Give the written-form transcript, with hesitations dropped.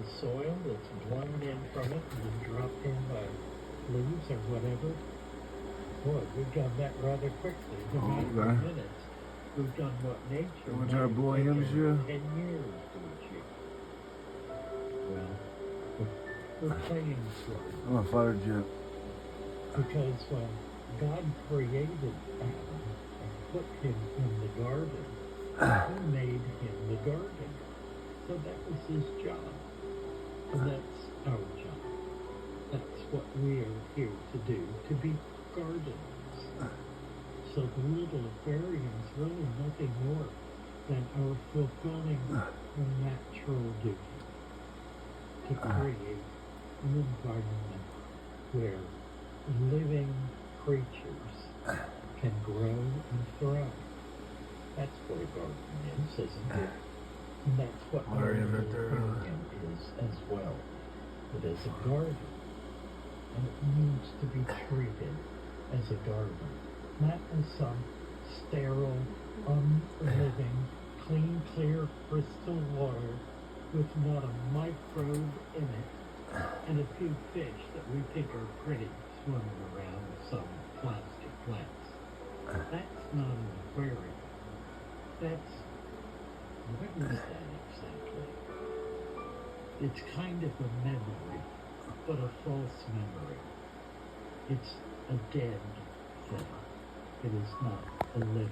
the soil that's blown in from it and then dropped in by leaves or whatever. Boy, we've done that rather quickly. In a matter of minutes, we've done what nature Want to try to blow him, monsieur? 10 years to achieve. Well, we're playing slow. I'm a fighter jet. Because when God created Adam and put him in the garden, he made him the gardener. So that was his job. And that's our job. That's what we are here to do, to be gardeners. So the little aquarium is really nothing more than our fulfilling our natural duty to create an environment where living creatures can grow and thrive. That's what a garden is, isn't it? And that's what our aquarium is as well. It is a garden. And it needs to be treated as a garden, not as some sterile, unliving, clean, clear, crystal water with not a microbe in it and a few fish that we think are pretty swimming around with some plastic plants. That's not an aquarium. That's, what is that exactly? It's kind of a memory, but a false memory. It's a dead thing. It is not a living